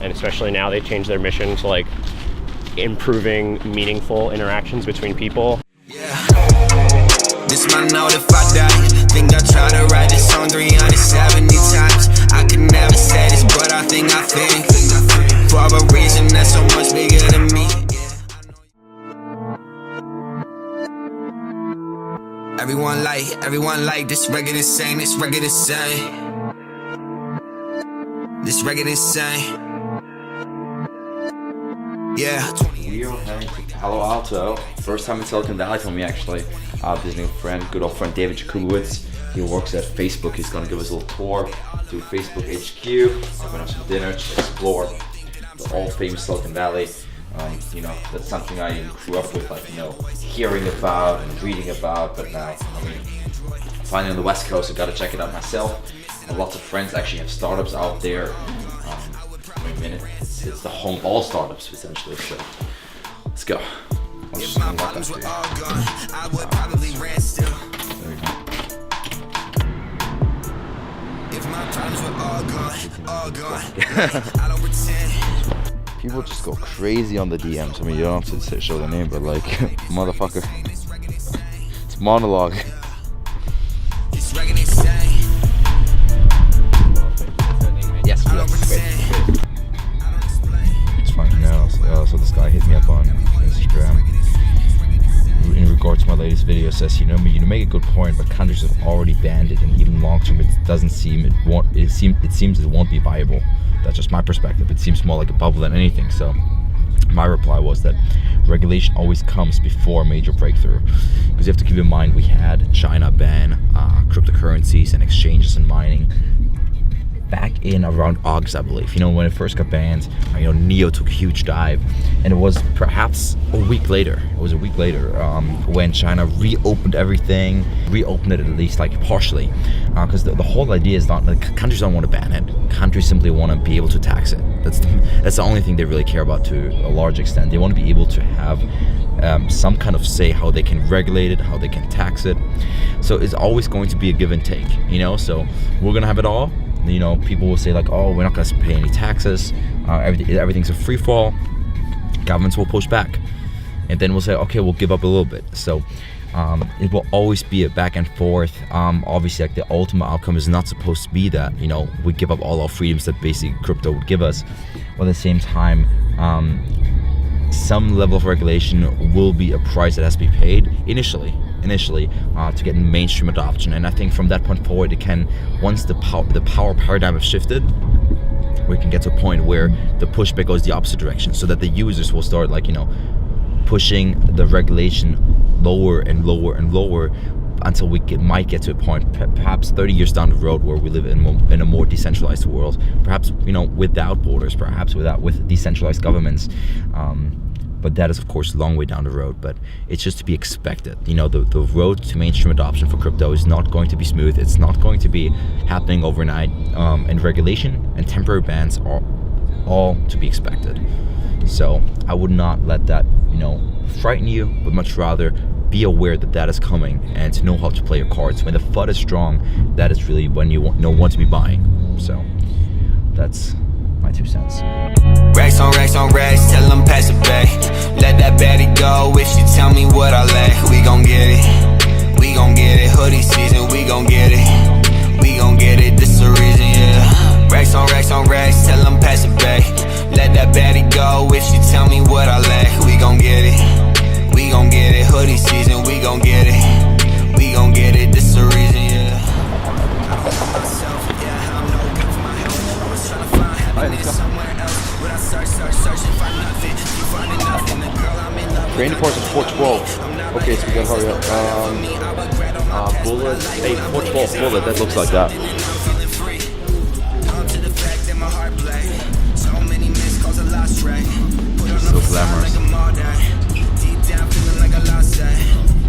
and especially now they changed their mission to like improving meaningful interactions between people. This my note if I die. Think I try to write this song 370 times. I can never say this, but I think for a reason that's so much bigger than me. Everyone like this record insane, this record insane. This record insane. Yeah. We are heading to Palo Alto. First time in Silicon Valley for me actually. Visiting a friend, good old friend David Jakubowicz. He works at Facebook. He's gonna give us a little tour to Facebook HQ. We're gonna have some dinner to explore the all famous Silicon Valley. You know, that's something I grew up with, like, you know, hearing about and reading about, but now, I mean, finally on the West Coast, I gotta check it out myself. And lots of friends actually have startups out there. I mean, it's the home of all startups essentially, so let's go. Let's just unlock that for you. There we go. People just go crazy on the DMs. I mean, you don't have to show the name, but like, motherfucker, it's monologue. Yes, great. It's funny now. So this guy hit me up on Instagram in regards to my latest video. Says, you make a good point, but countries have already banned it, and even long term, it seems it won't be viable. That's just my perspective. It seems more like a bubble than anything. So my reply was that regulation always comes before a major breakthrough, because you have to keep in mind we had China ban cryptocurrencies and exchanges and mining back in around August, I believe. You know, when it first got banned, you know, Neo took a huge dive, and it was perhaps a week later. When China reopened everything, reopened it at least like partially, because the whole idea is not like countries don't want to ban it. Countries simply want to be able to tax it. That's the only thing they really care about to a large extent. They want to be able to have some kind of say how they can regulate it, how they can tax it. So it's always going to be a give and take, you know. So we're gonna have it all. You know, people will say like, oh, we're not going to pay any taxes, everything's a free fall. Governments will push back, and then we'll say, okay, we'll give up a little bit. So it will always be a back and forth. Obviously, like, the ultimate outcome is not supposed to be that, you know, we give up all our freedoms that basically crypto would give us. But at the same time, some level of regulation will be a price that has to be paid initially to get mainstream adoption. And I think from that point forward, it can, once the power paradigm has shifted, we can get to a point where the pushback goes the opposite direction, so that the users will start, like, you know, pushing the regulation lower and lower and lower until we might get to a point, perhaps 30 years down the road, where we live in a more decentralized world, perhaps, you know, without borders, perhaps with decentralized governments. But that is, of course, a long way down the road, but it's just to be expected. You know, the road to mainstream adoption for crypto is not going to be smooth. It's not going to be happening overnight, and regulation and temporary bans are all to be expected. So I would not let that, you know, frighten you, but much rather be aware that that is coming, and to know how to play your cards. When the FUD is strong, that is really when you know what to be buying. So that's my 2 cents. Racks on racks, tell them pass it back. Let that baddie go if she tell me what I lack. We gon' get it, we gon' get it. Hoodie season, we gon' get it, we gon' get it. This the reason, yeah. Racks on racks, tell them pass it back. Let that baddie go if she tell me what I lack. We gon' get it, we gon' get it. Hoodie season, we gon' get it, we gon' get it. This the reason, yeah. I'm no good for my health. I was tryna find happiness somewhere else. But I searching, find nothing. You finding nothing. The girl I'm in love with. Training course at 412. Okay, so we gotta hurry up. Bullet, hey, 412 bullet, that looks like that. So glamorous. Deep down, feeling like I lost that.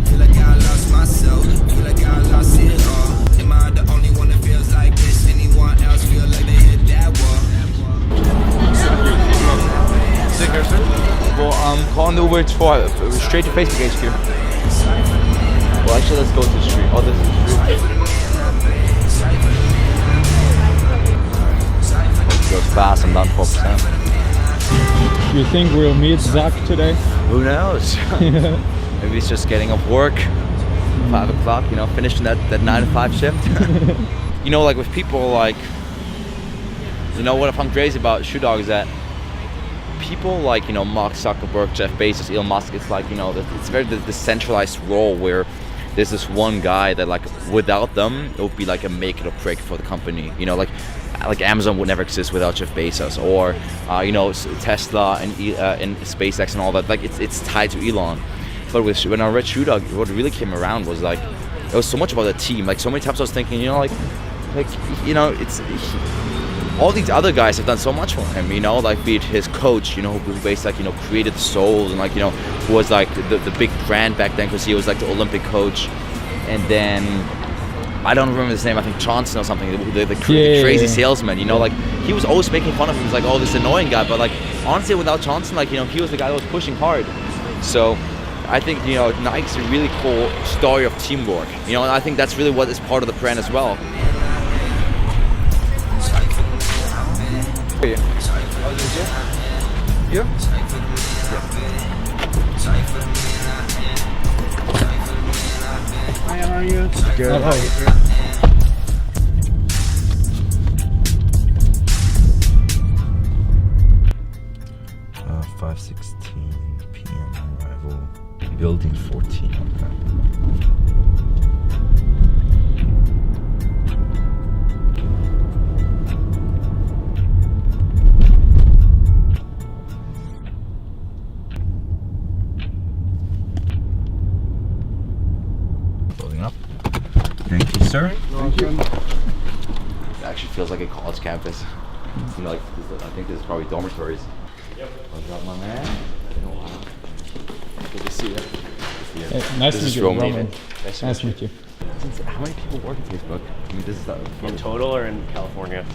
Feel like I lost myself. Feel like I lost it all. Am I the only one that feels like this? Anyone else feel like they hit that wall? Sick here, sir? Well, I'm calling the Uber straight to Facebook HQ. Well, actually, let's go to the street. Oh, this is the street. goes fast. I'm down 4%. You think we'll meet Zach today? Who knows? Maybe he's just getting off work, 5 o'clock, you know, finishing that 9 to 5 shift. You know, like with people, like, you know, what I find crazy about Shoe Dog is that people like, you know, Mark Zuckerberg, Jeff Bezos, Elon Musk, it's like, you know, it's very the decentralized role where there's this one guy that, like, without them, it would be like a make it or break for the company. You know, like Amazon would never exist without Jeff Bezos, or you know, Tesla and SpaceX and all that. Like it's tied to Elon. But when I read Shoe Dog, what really came around was like it was so much about the team. Like so many times I was thinking, you know, like you know, all these other guys have done so much for him, you know, like be it his coach, you know, who basically, like, you know, created the souls, and like, you know, who was like the big brand back then because he was like the Olympic coach. And then I don't remember his name, I think Johnson or something, the crazy salesman, you know, like he was always making fun of him. He's like, oh, this annoying guy, but like honestly, without Johnson, like, you know, he was the guy that was pushing hard. So I think, you know, Nike's a really cool story of teamwork, you know, and I think that's really what is part of the brand as well. Yeah. Hi, how are you? Good. Hello. 5:16 p.m. arrival. Building 14. Thank you, sir. Thank you. It actually feels like a college campus. You know, like I think this is probably dormitories. Yep. What's up, my man? Good to see you. Nice This to is meet you, Roman. Roman. Nice to meet you. How many people work at Facebook? I mean, this is In total or in California?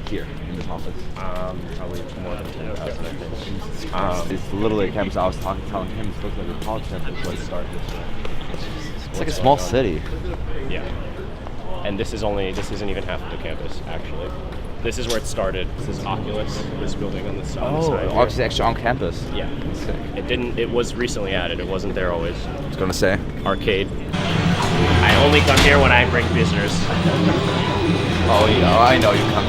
here in this office. Probably more than 10,000, I think. It's literally a campus. I was telling him it looks like a college campus when it started. It's like a small city. Yeah. And this isn't even half of the campus, actually. This is where it started. This is Oculus, this building on the side. Oculus is actually on campus. Yeah. Sick. It was recently added. It wasn't there always. I was gonna say. Arcade. I only come here when I bring visitors. Oh, yeah, I know you come.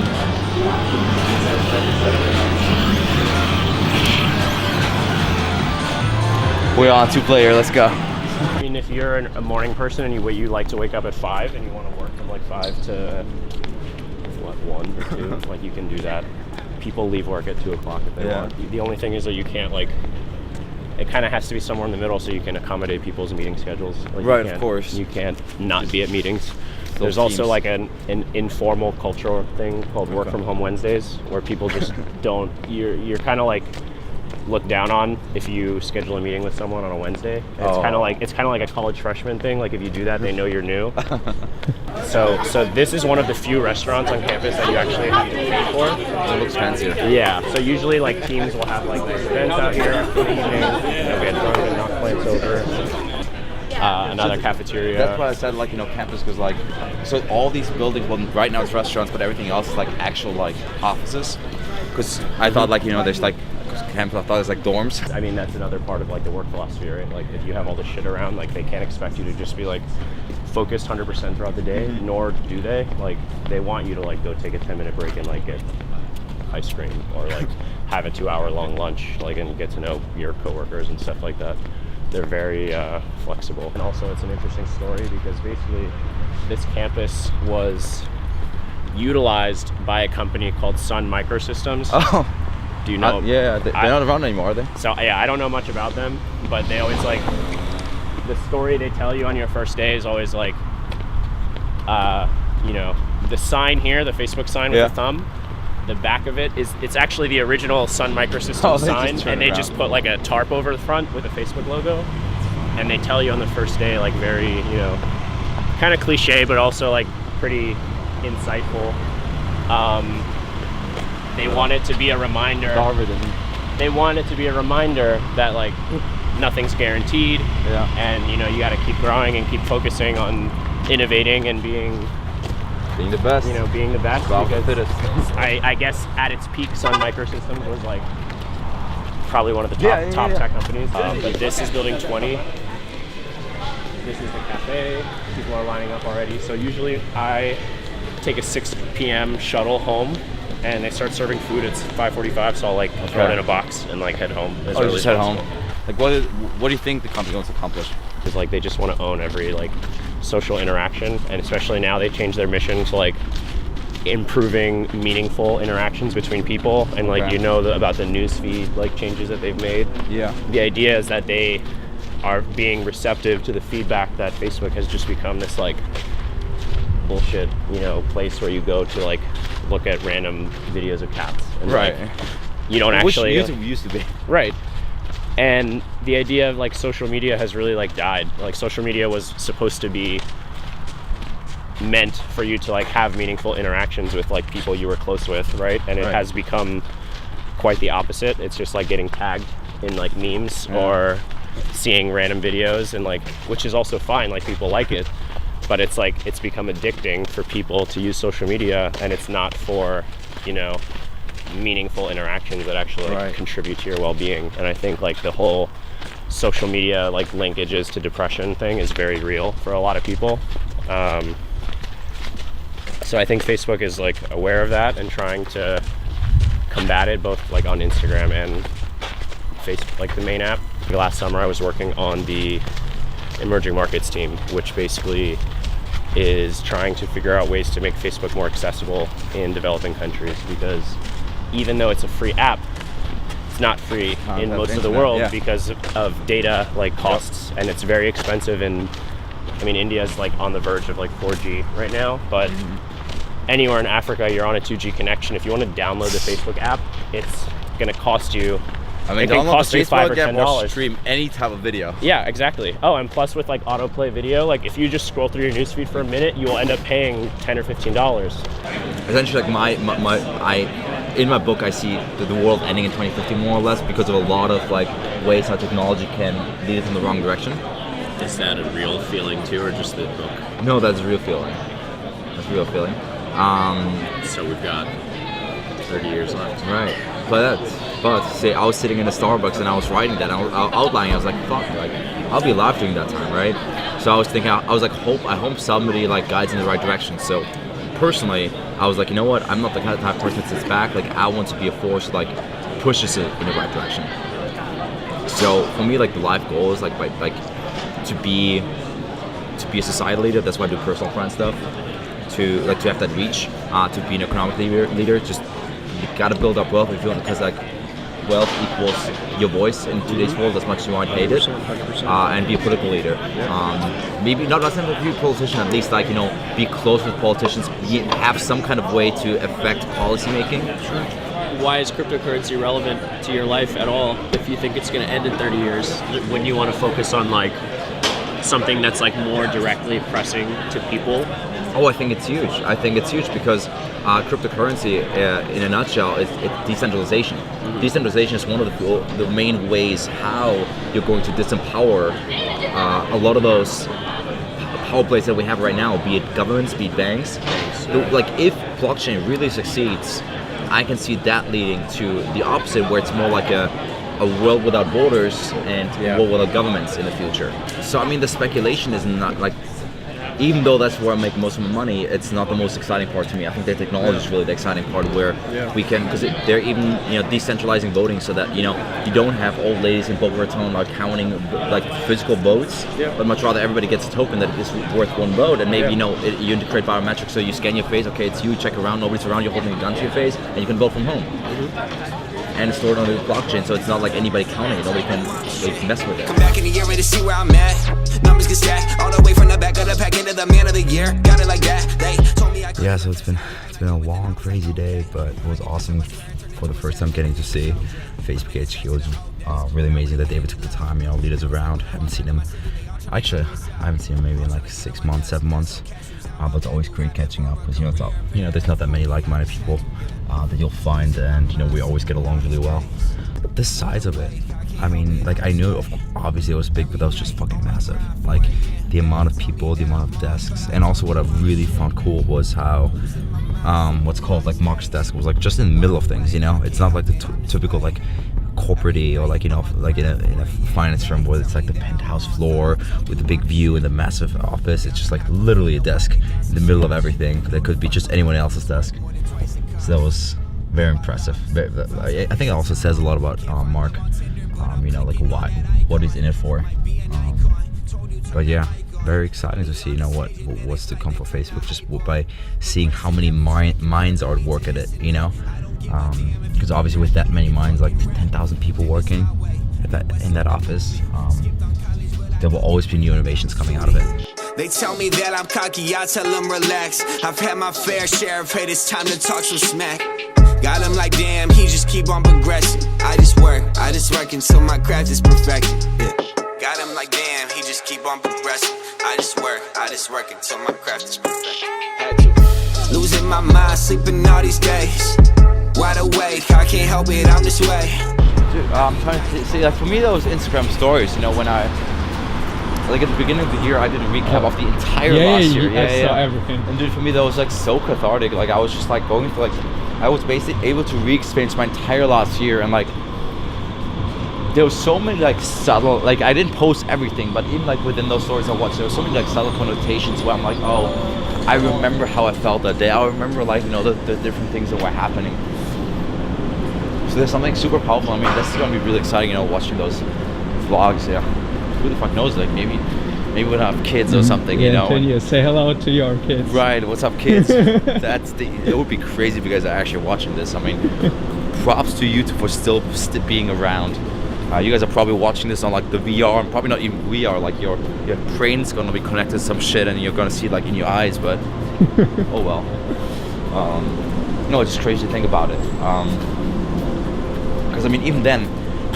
We're on 2-player, let's go. I mean, if you're a morning person and you like to wake up at 5 and you want to work from like 5 to 1 or 2, like you can do that. People leave work at 2 o'clock if they want. The only thing is that you can't, like, it kind of has to be somewhere in the middle so you can accommodate people's meeting schedules. Like, right, of course. You can't not be at meetings. Those There's also teams. like an informal cultural thing called Work from Home Wednesdays, where people just don't. You're kind of like looked down on if you schedule a meeting with someone on a Wednesday. It's kind of like a college freshman thing. Like if you do that, they know you're new. So this is one of the few restaurants on campus that you actually have to pay for. It looks fancier. Yeah. So usually like teams will have like nice events out here in the evening. You know, we had drunk and knock plants over. Another cafeteria. That's why I said, like, you know, campus, because like, so all these buildings, well, right now it's restaurants, but everything else is like actual like offices. Because I thought, like, you know, there's like campus, I thought it's like dorms. I mean, that's another part of like the work philosophy, right? Like if you have all this shit around, like they can't expect you to just be like focused 100% throughout the day, nor do they. Like they want you to like go take a 10-minute break and like get ice cream or like have a 2-hour long lunch, like, and get to know your coworkers and stuff like that. They're very flexible. And also it's an interesting story because basically this campus was utilized by a company called Sun Microsystems. Oh. Do you know? Yeah, they're not around anymore, are they? So yeah, I don't know much about them, but they always like, the story they tell you on your first day is always like, you know, the sign here, the Facebook sign with the thumb, the back of it it's actually the original Sun Microsystems sign, and they just put like a tarp over the front with a Facebook logo, and they tell you on the first day, like very, you know, kind of cliche, but also like pretty insightful. They want it to be a reminder. They want it to be a reminder that like nothing's guaranteed, and you know you got to keep growing and keep focusing on innovating and being Being the best. You know, being the best. Well, Because I guess at its peak, Sun Microsystems was like probably one of the top tech companies. But this is building 20. This is the cafe. People are lining up already. So usually I take a 6 p.m. shuttle home, and they start serving food at 5:45. So I'll like throw it in a box and like head home. Just head home. Like what do you think the company wants to accomplish? Because like they just want to own every like social interaction, and especially now they changed their mission to like improving meaningful interactions between people, and like you know about the newsfeed like changes that they've made. Yeah. The idea is that they are being receptive to the feedback that Facebook has just become this like bullshit, you know, place where you go to like look at random videos of cats. And, like, you don't actually. Which YouTube used to be. Right. And the idea of like social media has really like died. Like social media was supposed to be meant for you to like have meaningful interactions with like people you were close with, right? And it has become quite the opposite. It's just like getting tagged in like memes or seeing random videos, and like, which is also fine, like people like it, but it's like it's become addicting for people to use social media, and it's not for, you know, meaningful interactions that actually like contribute to your well-being. And I think like the whole social media like linkages to depression thing is very real for a lot of people. So I think Facebook is like aware of that and trying to combat it, both like on Instagram and Facebook, like the main app. Last summer I was working on the emerging markets team, which basically is trying to figure out ways to make Facebook more accessible in developing countries, because even though it's a free app, it's not free in most of the world because of data like costs, and it's very expensive. And I mean, India is like on the verge of like 4G right now, but anywhere in Africa you're on a 2G connection. If you want to download the Facebook app, it's going to cost you, I mean, it can cost you $5 or $10. Stream any type of video. Yeah, exactly. Oh, and plus with like autoplay video, like if you just scroll through your newsfeed for a minute, you will end up paying $10 or $15. Essentially, like in my book, I see the world ending in 2050 more or less because of a lot of like ways how technology can lead us in the wrong direction. Is that a real feeling too, or just the book? No, that's a real feeling. That's a real feeling. So we've got 30 years left. Right. But say I was sitting in a Starbucks and I was writing that, I was outlining. I was like, fuck, like I'll be alive during that time, right? So I was thinking, I was like, I hope somebody like guides in the right direction. So personally, I was like, you know what? I'm not the kind of type of person that sits back. Like I want to be a force like pushes it in the right direction. So for me, like the life goal is like to be a society leader. That's why I do personal finance stuff. To have that reach, to be an economic leader. Just you gotta build up wealth if you want, because like wealth equals your voice in today's world as much as you might hate it. And be a political leader. Maybe not necessarily be a politician, at least like, you know, be close with politicians, have some kind of way to affect policy making. Why is cryptocurrency relevant to your life at all if you think it's going to end in 30 years? When you want to focus on like something that's like more directly pressing to people? Oh, I think it's huge. I think it's huge because cryptocurrency, in a nutshell, is decentralization. Decentralization is one of the main ways how you're going to disempower a lot of those power plays that we have right now, be it governments, be it banks. Like if blockchain really succeeds, I can see that leading to the opposite, where it's more like a world without borders and a world without governments in the future. So I mean, the speculation is not like, even though that's where I make most of my money, it's not the most exciting part to me. I think the technology is really the exciting part, where we can, because they're even, you know, decentralizing voting so that, you know, you don't have old ladies in Boca Raton like counting like physical votes, but much rather everybody gets a token that is worth one vote, and maybe you know you integrate biometrics, so you scan your face, okay, it's you, check around, nobody's around, you're holding a gun to your face, and you can vote from home. And it's stored on the blockchain, so it's not like anybody counting it. Nobody can mess with it. Come back in the year to see where I'm at. Numbers get stacked all the way from the back of the pack into the man of the year. Got it like that. They told me yeah, so it's been a long, crazy day, but it was awesome for the first time getting to see Facebook HQ. It was really amazing that David took the time, you know, lead us around. I haven't seen him maybe in like 6 months, 7 months. But it's always great catching up, because there's not that many like-minded people that you'll find, and we always get along really well. the size of it. I mean, like, I knew obviously it was big, but that was just fucking massive. Like, the amount of people, the amount of desks, and also what I really found cool was how what's called like Mark's desk was like just in the middle of things, you know. It's not like the typical like corporate-y or like, you know, like in a finance firm where it's like the penthouse floor with the big view and the massive office. It's just like literally a desk in the middle of everything that could be just anyone else's desk. So that was very impressive. I think it also says a lot about Mark, you know, like what he's in it for. But yeah, very exciting to see, you know, what's to come for Facebook, just by seeing how many minds are at work at it, you know. Because obviously with that many minds, like 10,000 people working in that office, there will always be new innovations coming out of it. They tell me that I'm cocky, I tell them relax. I've had my fair share of hate, it's time to talk some smack. Got him like damn, he just keep on progressing. I just work until my craft is perfected. Yeah. Got him like damn, he just keep on progressing. I just work until my craft is perfected. Had to. Losing my mind, sleeping all these days. Wide awake, I can't help it, I'm this way. Dude, I'm trying to see, like, for me, those Instagram stories, you know, when I, like, at the beginning of the year, I did a recap of the entire last year. I saw everything. And dude, for me, that was like so cathartic. Like, I was just like going through, like, I was basically able to re-experience my entire last year, and like, there was so many like subtle, like, I didn't post everything, but even like within those stories I watched, there was so many like subtle connotations where I'm like, oh, I remember how I felt that day. I remember, like, you know, the different things that were happening. So there's something super powerful. I mean, this is gonna be really exciting, you know, watching those vlogs. Yeah, who the fuck knows? Like, maybe we'll have kids or something, you know. 10 years. Say hello to your kids. Right. What's up, kids? It would be crazy if you guys are actually watching this. I mean, props to you for still being around. You guys are probably watching this on like the VR, and probably not even VR. Like your brain's gonna be connected to some shit, and you're gonna see it like in your eyes. But oh well. No, it's just crazy to think about it. Because I mean, even then,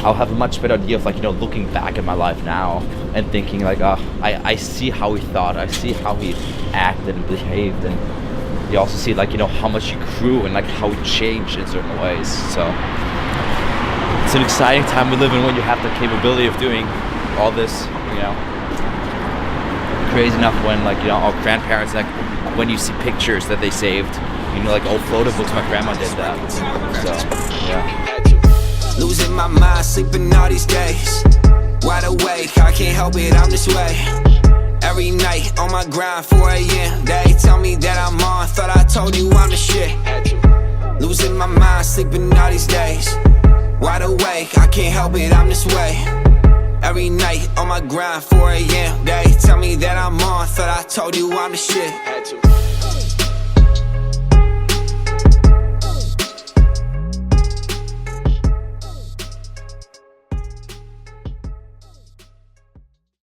I'll have a much better idea of, like, you know, looking back at my life now and thinking like, I see how he thought, I see how he acted and behaved, and you also see, like, you know, how much he grew and like how he changed in certain ways. So it's an exciting time we live in when you have the capability of doing all this, you know. Crazy enough when, like, you know, our grandparents, like, when you see pictures that they saved, you know, like old photo books, my grandma did that. So yeah. Losing my mind, sleeping all these days. Wide awake, I can't help it, I'm this way. Every night on my grind, 4 a.m. They tell me that I'm on, thought I told you I'm the shit. Losing my mind, sleeping all these days. Wide awake, I can't help it, I'm this way. Every night on my grind, 4 a.m. They tell me that I'm on, thought I told you I'm the shit.